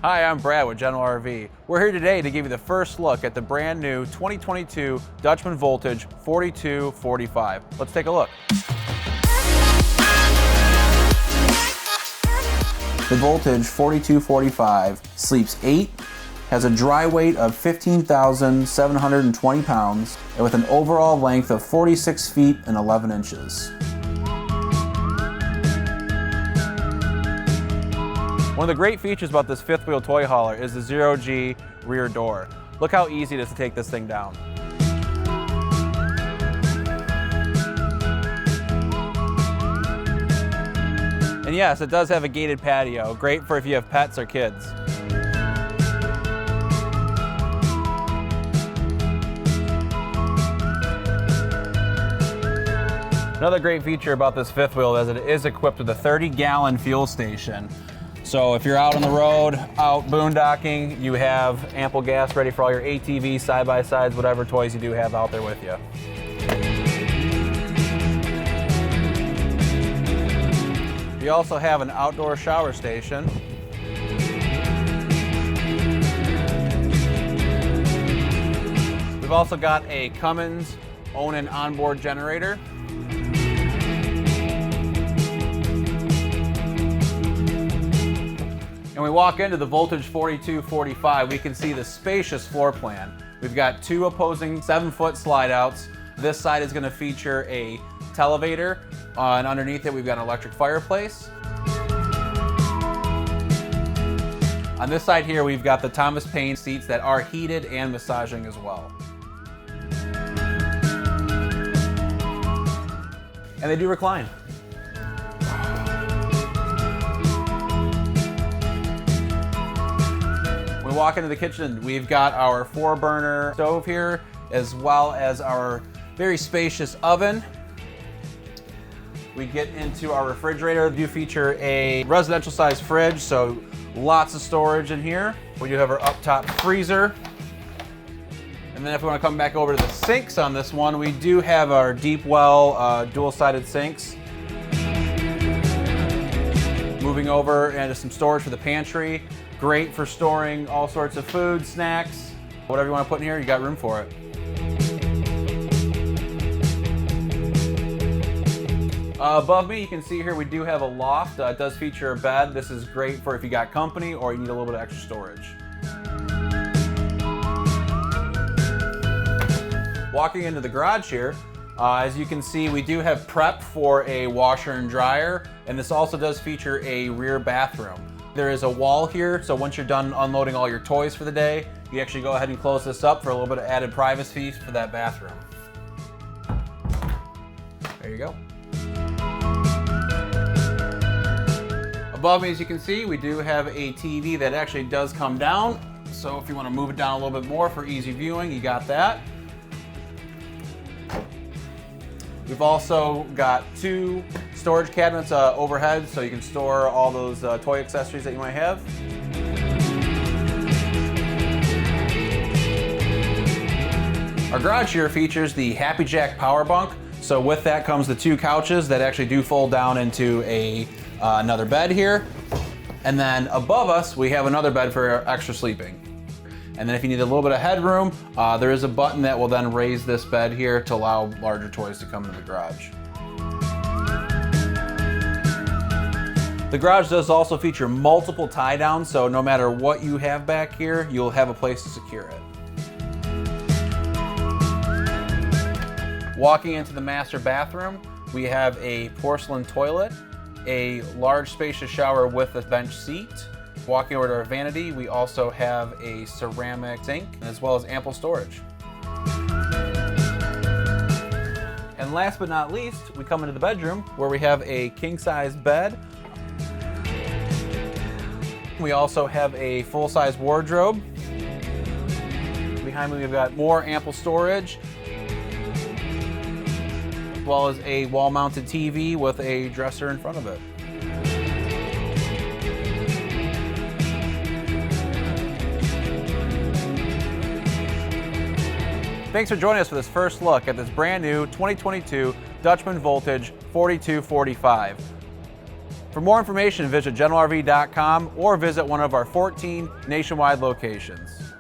Hi, I'm Brad with General RV. We're here today to give you the first look at the brand new 2022 Dutchmen Voltage 4245. Let's take a look. The Voltage 4245 sleeps 8, has a dry weight of 15,720 pounds, and with an overall length of 46 feet and 11 inches. One of the great features about this fifth wheel toy hauler is the 0G rear door. Look how easy it is to take this thing down. And yes, it does have a gated patio, great for if you have pets or kids. Another great feature about this fifth wheel is that it is equipped with a 30-gallon fuel station. So if you're out on the road, out boondocking, you have ample gas ready for all your ATVs, side-by-sides, whatever toys you do have out there with you. You also have an outdoor shower station. We've also got a Cummins own-and onboard generator. And we walk into the Voltage 4245, we can see the spacious floor plan. We've got two opposing 7-foot slide outs. This side is going to feature a televator, and underneath it we've got an electric fireplace. On this side here we've got the Thomas Paine seats that are heated and massaging as well. And they do recline. We walk into the kitchen, we've got our 4-burner stove here, as well as our very spacious oven. We get into our refrigerator. We do feature a residential size fridge, so lots of storage in here. We do have our up-top freezer. And then if we want to come back over to the sinks on this one, we do have our deep well dual-sided sinks. Moving over into some storage for the pantry. Great for storing all sorts of food, snacks, whatever you want to put in here, you got room for it. Above me, you can see here we do have a loft. It does feature a bed. This is great for if you got company or you need a little bit of extra storage. Walking into the garage here, as you can see, we do have prep for a washer and dryer, and this also does feature a rear bathroom. There is a wall here, so once you're done unloading all your toys for the day, you actually go ahead and close this up for a little bit of added privacy for that bathroom. There you go. Above me, as you can see, we do have a TV that actually does come down. So if you want to move it down a little bit more for easy viewing, you got that. We've also got 2 storage cabinets overhead, so you can store all those toy accessories that you might have. Our garage here features the Happy Jack power bunk. So with that comes the 2 couches that actually do fold down into another bed here. And then above us, we have another bed for extra sleeping. And then if you need a little bit of headroom, there is a button that will then raise this bed here to allow larger toys to come into the garage. The garage does also feature multiple tie downs, so no matter what you have back here, you'll have a place to secure it. Walking into the master bathroom, we have a porcelain toilet, a large spacious shower with a bench seat. Walking over to our vanity, we also have a ceramic sink, as well as ample storage. And last but not least, we come into the bedroom where we have a king-size bed. We also have a full-size wardrobe. Behind me, we've got more ample storage, as well as a wall-mounted TV with a dresser in front of it. Thanks for joining us for this first look at this brand new 2022 Dutchmen Voltage 4245. For more information, visit GentalRV.com or visit one of our 14 nationwide locations.